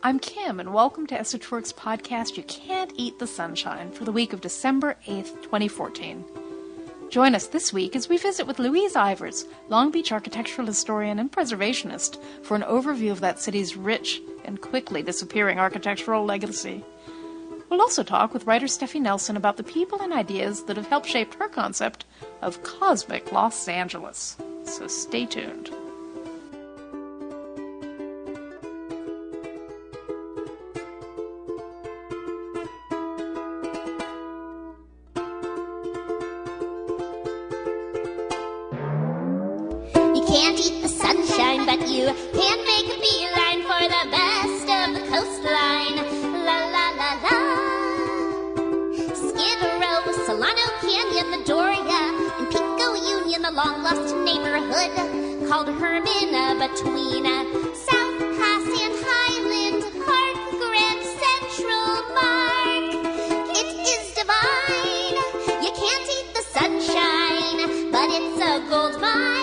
I'm Kim, and welcome to Esotouric's podcast, You Can't Eat the Sunshine, for the week of December 8th, 2014. Join us this week as we visit with Louise Ivers, Long Beach architectural historian and preservationist, for an overview of that city's rich and quickly disappearing architectural legacy. We'll also talk with writer Steffie Nelson about the people and ideas that have helped shape her concept of cosmic Los Angeles. So stay tuned. Can't eat the sunshine, but you can make a beeline for the best of the coastline. La la la la. Skid Row, Solano Canyon, the Doria, and Pico Union, the long-lost neighborhood called Hermina, between South Pass and Highland Park, Grand Central Park. It is divine. You can't eat the sunshine, but it's a gold mine.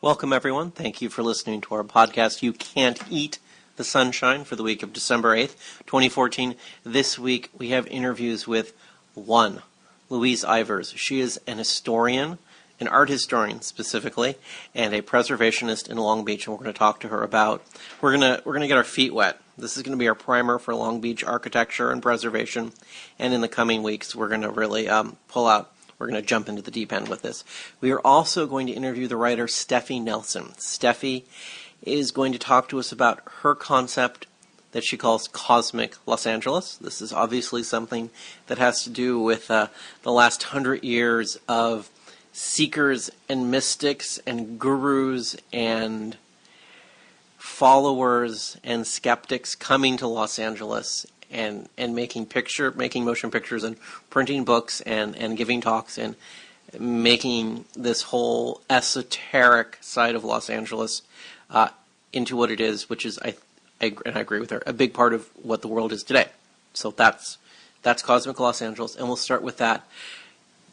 Welcome, everyone. Thank you for listening to our podcast, You Can't Eat the Sunshine, for the week of December 8th, 2014. This week, we have interviews with Louise Ivers. She is an historian, an art historian specifically, and a preservationist in Long Beach, and we're going to talk to her about, we're going to get our feet wet. This is going to be our primer for Long Beach architecture and preservation, and in the coming weeks, we're going to really we're going to jump into the deep end with this. We are also going to interview the writer Steffie Nelson. Steffie is going to talk to us about her concept that she calls cosmic Los Angeles. This is obviously something that has to do with the last 100 years of seekers and mystics and gurus and followers and skeptics coming to Los Angeles and making motion pictures and printing books and giving talks and making this whole esoteric side of Los Angeles into what it is, which is, I agree with her, a big part of what the world is today. So that's Cosmic Los Angeles, and we'll start with that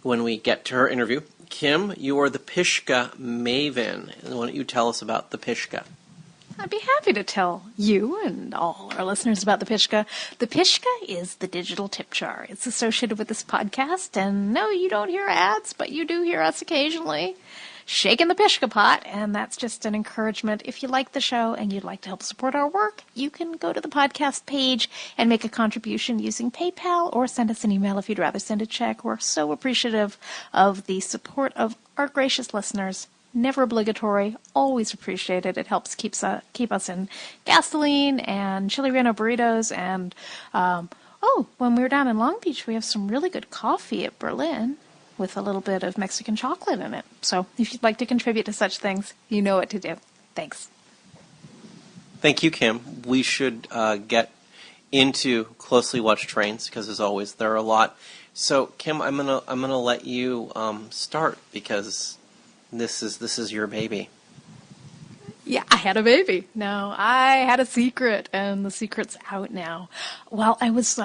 when we get to her interview. Kim, you are the Pishka maven, and why don't you tell us about the Pishka? I'd be happy to tell you and all our listeners about the Pishka. The Pishka is the digital tip jar. It's associated with this podcast, and no, you don't hear ads, but you do hear us occasionally shaking the Pishka pot, and that's just an encouragement. If you like the show and you'd like to help support our work, you can go to the podcast page and make a contribution using PayPal, or send us an email if you'd rather send a check. We're so appreciative of the support of our gracious listeners. Never obligatory, always appreciated. It helps keep us in gasoline and chili reno burritos. And, when we were down in Long Beach, we have some really good coffee at Berlin with a little bit of Mexican chocolate in it. So if you'd like to contribute to such things, you know what to do. Thanks. Thank you, Kim. We should get into closely watched trains, because as always, there are a lot. So, Kim, I'm gonna let you start, because this is your baby. Yeah, I had a baby. No, I had a secret, and the secret's out now. Well, I was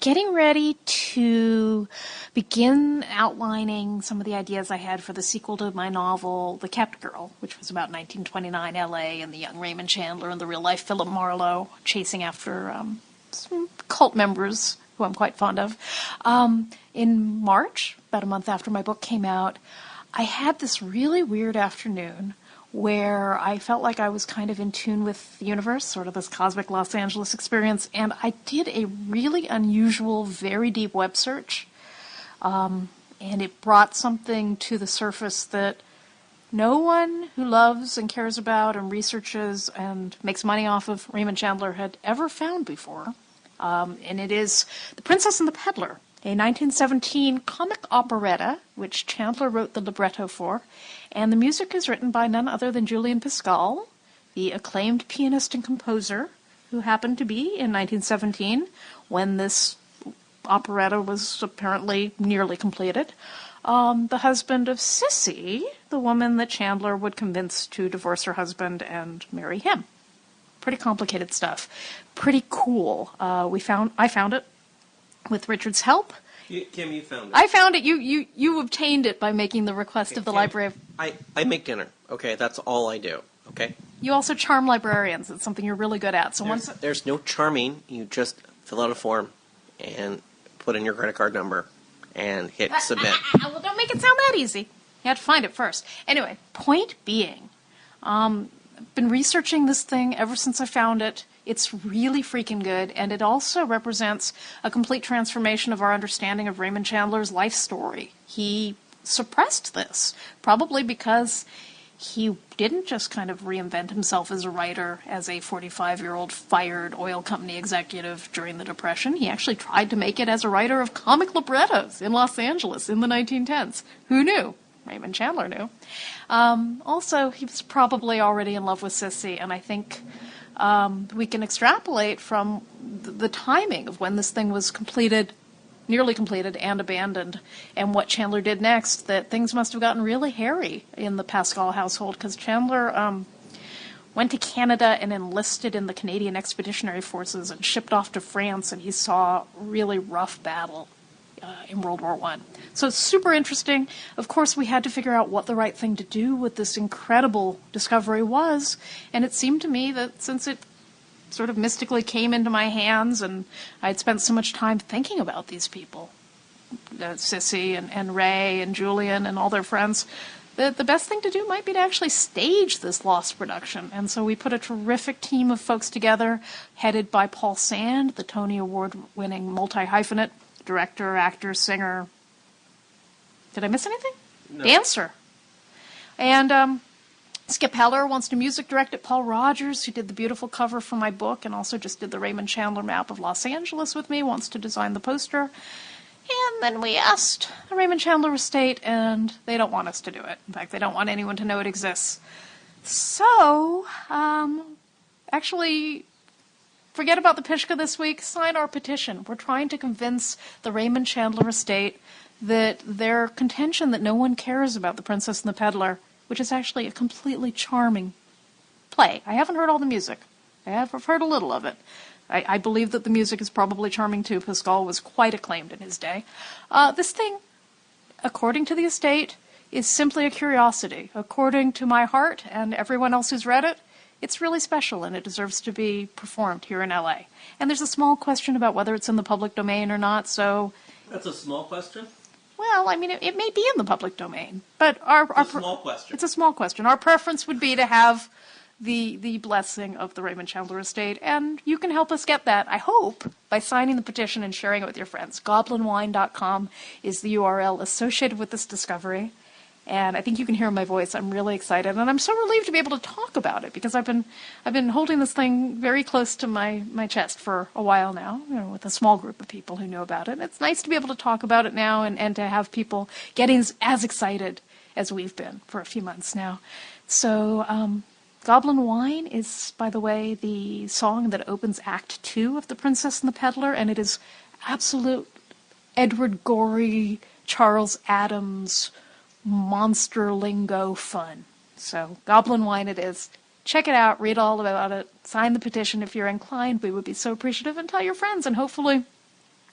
getting ready to begin outlining some of the ideas I had for the sequel to my novel, The Kept Girl, which was about 1929 L.A. and the young Raymond Chandler and the real-life Philip Marlowe chasing after some cult members who I'm quite fond of. In March, about a month after my book came out, I had this really weird afternoon where I felt like I was kind of in tune with the universe, sort of this cosmic Los Angeles experience, and I did a really unusual, very deep web search, and it brought something to the surface that no one who loves and cares about and researches and makes money off of Raymond Chandler had ever found before, and it is The Princess and the Peddler, a 1917 comic operetta, which Chandler wrote the libretto for, and the music is written by none other than Julian Pascal, the acclaimed pianist and composer, who happened to be in 1917 when this operetta was apparently nearly completed. the husband of Sissy, the woman that Chandler would convince to divorce her husband and marry him. Pretty complicated stuff. Pretty cool. I found it with Richard's help. Kim, you found it. I found it. You obtained it by making the request of the Kim, library. I make dinner. Okay, that's all I do. Okay. You also charm librarians. It's something you're really good at. So there's no charming. You just fill out a form and put in your credit card number and hit submit. Well, don't make it sound that easy. You have to find it first. Anyway, point being, I've been researching this thing ever since I found it. It's really freaking good, and it also represents a complete transformation of our understanding of Raymond Chandler's life story. He suppressed this, probably because he didn't just kind of reinvent himself as a writer, as a 45-year-old fired oil company executive during the Depression. He actually tried to make it as a writer of comic librettos in Los Angeles in the 1910s. Who knew? Raymond Chandler knew. Also, he was probably already in love with Sissy, and I think we can extrapolate from the timing of when this thing was completed, nearly completed and abandoned, and what Chandler did next, that things must have gotten really hairy in the Pascal household, because Chandler went to Canada and enlisted in the Canadian Expeditionary Forces and shipped off to France, and he saw a really rough battle in World War I. So it's super interesting. Of course, we had to figure out what the right thing to do with this incredible discovery was, and it seemed to me that since it sort of mystically came into my hands, and I'd spent so much time thinking about these people, Sissy and Ray and Julian and all their friends, that the best thing to do might be to actually stage this lost production. And so we put a terrific team of folks together, headed by Paul Sand, the Tony Award-winning multi-hyphenate, director, actor, singer. Did I miss anything? No. Dancer. And Skip Heller wants to music direct it. Paul Rogers, who did the beautiful cover for my book and also just did the Raymond Chandler map of Los Angeles with me, wants to design the poster. And then we asked the Raymond Chandler estate, and they don't want us to do it. In fact, they don't want anyone to know it exists. So, actually, forget about the Pishka this week. Sign our petition. We're trying to convince the Raymond Chandler estate that their contention that no one cares about The Princess and the Peddler, which is actually a completely charming play. I haven't heard all the music. I've heard a little of it. I believe that the music is probably charming too. Pascal was quite acclaimed in his day. This thing, according to the estate, is simply a curiosity. According to my heart and everyone else who's read it, it's really special and it deserves to be performed here in LA. And there's a small question about whether it's in the public domain or not, so... That's a small question? Well, I mean, it may be in the public domain, but it's a small question. It's a small question. Our preference would be to have the blessing of the Raymond Chandler estate, and you can help us get that, I hope, by signing the petition and sharing it with your friends. Goblinwine.com is the URL associated with this discovery, and I think you can hear my voice. I'm really excited, and I'm so relieved to be able to talk about it, because I've been holding this thing very close to my chest for a while now, with a small group of people who know about it. And it's nice to be able to talk about it now and to have people getting as excited as we've been for a few months now. So, Goblin Wine is, by the way, the song that opens Act 2 of The Princess and the Peddler, and it is absolute Edward Gorey, Charles Addams, monster lingo fun. So, Goblin Wine it is. Check it out, read all about it, sign the petition if you're inclined. We would be so appreciative, and tell your friends, and hopefully,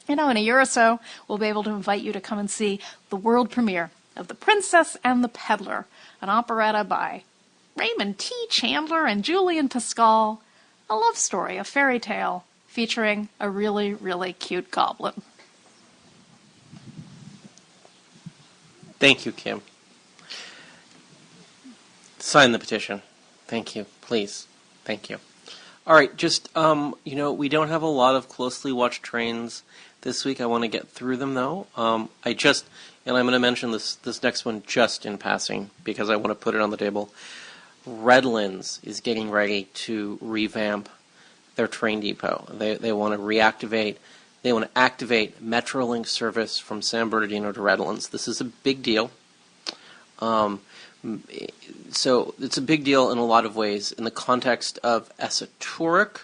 in a year or so, we'll be able to invite you to come and see the world premiere of The Princess and the Peddler, an operetta by Raymond T. Chandler and Julian Pascal, a love story, a fairy tale, featuring a really, really cute goblin. Thank you, Kim. Sign the petition. Thank you. Please. Thank you. All right, just, we don't have a lot of closely watched trains this week. I want to get through them, though. And I'm going to mention this next one just in passing, because I want to put it on the table. Redlands is getting ready to revamp their train depot. They want to activate Metrolink service from San Bernardino to Redlands. This is a big deal. So it's a big deal in a lot of ways. In the context of esoteric,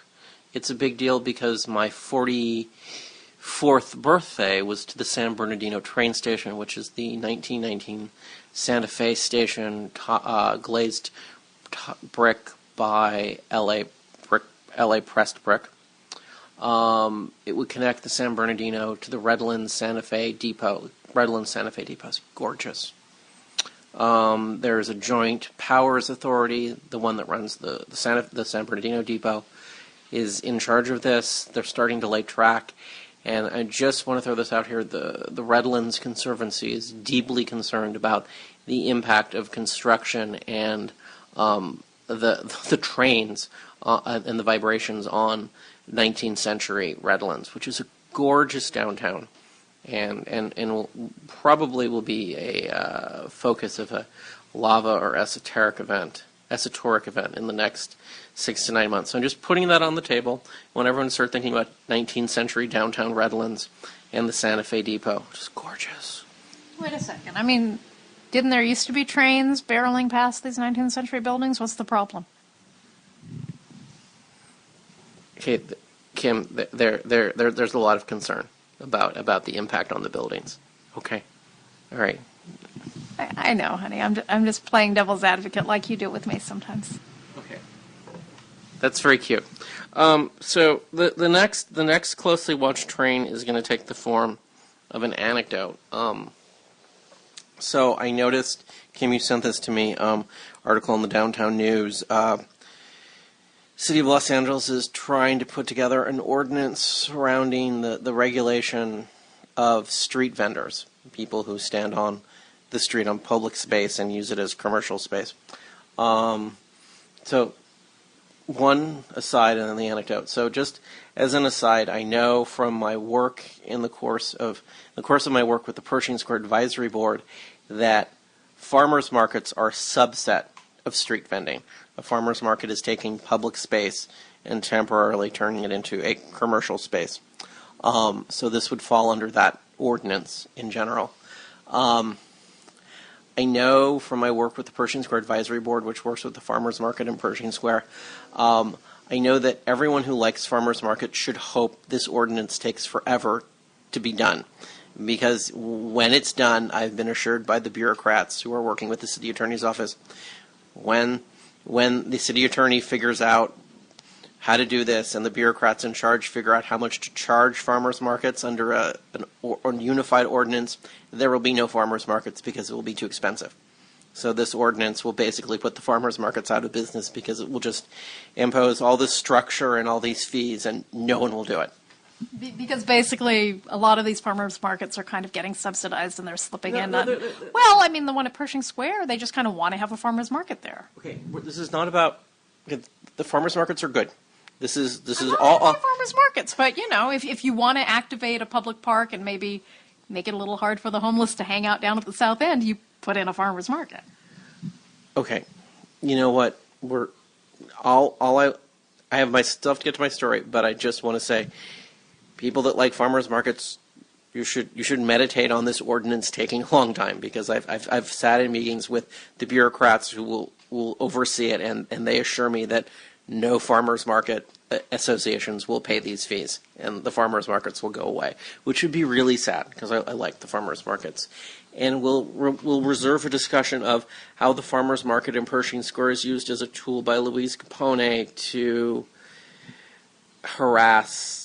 it's a big deal because my 40 4th birthday was to the San Bernardino train station, which is the 1919 Santa Fe station, glazed brick by LA pressed brick. It would connect the San Bernardino to the Redlands Santa Fe Depot. Redlands Santa Fe Depot is gorgeous. There's a joint powers authority. The one that runs the San Bernardino Depot is in charge of this. They're starting to lay track. And I just want to throw this out here. The Redlands Conservancy is deeply concerned about the impact of construction and the trains and the vibrations on 19th century Redlands, which is a gorgeous downtown, and probably will be a focus of a lava or esoteric event in the next 6 to 9 months. So I'm just putting that on the table. I want everyone to start thinking about 19th century downtown Redlands and the Santa Fe Depot, which is gorgeous. Wait a second. I mean, didn't there used to be trains barreling past these 19th century buildings? What's the problem? Okay, Kim, there's a lot of concern about the impact on the buildings. Okay, all right. I know, honey. I'm just playing devil's advocate like you do with me sometimes. Okay, that's very cute. So the next closely watched train is going to take the form of an anecdote. So I noticed, Kim, you sent this to me, article in the Downtown News. City of Los Angeles is trying to put together an ordinance surrounding the regulation of street vendors, people who stand on the street on public space and use it as commercial space. So one aside and then the anecdote. So just as an aside, I know from my work in the course of my work with the Pershing Square Advisory Board that farmers markets are a subset of street vending. A farmer's market is taking public space and temporarily turning it into a commercial space. So this would fall under that ordinance in general. I know from my work with the Pershing Square Advisory Board, which works with the farmers market in Pershing Square, I know that everyone who likes farmers market should hope this ordinance takes forever to be done. Because when it's done, I've been assured by the bureaucrats who are working with the city attorney's office, when the city attorney figures out how to do this and the bureaucrats in charge figure out how much to charge farmers markets under a unified ordinance, there will be no farmers markets because it will be too expensive. So this ordinance will basically put the farmers markets out of business because it will just impose all this structure and all these fees and no one will do it. Because basically, a lot of these farmers markets are kind of getting subsidized, and they're slipping in. Well, I mean, the one at Pershing Square, they just kind of want to have a farmers market there. Okay, this is not about the farmers markets are good. This is all farmers markets, but you know, if you want to activate a public park and maybe make it a little hard for the homeless to hang out down at the South End, you put in a farmers market. Okay, you know what? I have my stuff to get to my story, but I just want to say, people that like farmers markets, you should meditate on this ordinance taking a long time, because I've sat in meetings with the bureaucrats who will oversee it, and they assure me that no farmers market associations will pay these fees, and the farmers markets will go away, which would be really sad because I like the farmers markets. And we'll reserve a discussion of how the farmers market in Pershing Square is used as a tool by Louise Capone to harass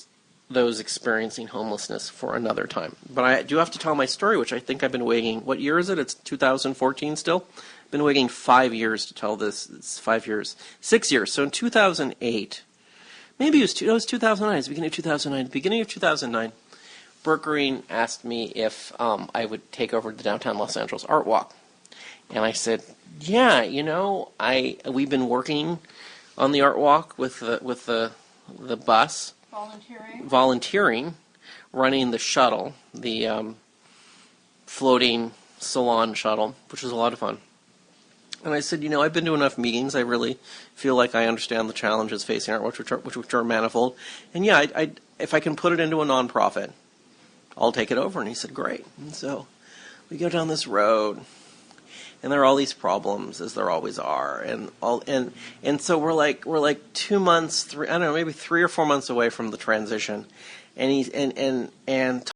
those experiencing homelessness for another time. But I do have to tell my story, which I think I've been waiting. What year is it? It's 2014 still? I've been waiting 5 years to tell this. It's 5 years. 6 years. So in 2008, maybe it was 2009. It's the beginning of 2009. Beginning of 2009, Burt Green asked me if I would take over the downtown Los Angeles Art Walk. And I said, yeah, you know, we've been working on the Art Walk with the bus. Volunteering, running the shuttle, the floating salon shuttle, which was a lot of fun. And I said, you know, I've been to enough meetings. I really feel like I understand the challenges facing art, which are manifold. And yeah, if I can put it into a nonprofit, I'll take it over. And he said, great. And so we go down this road, and there are all these problems, as there always are, and so we're like 2 months, maybe 3 or 4 months away from the transition, and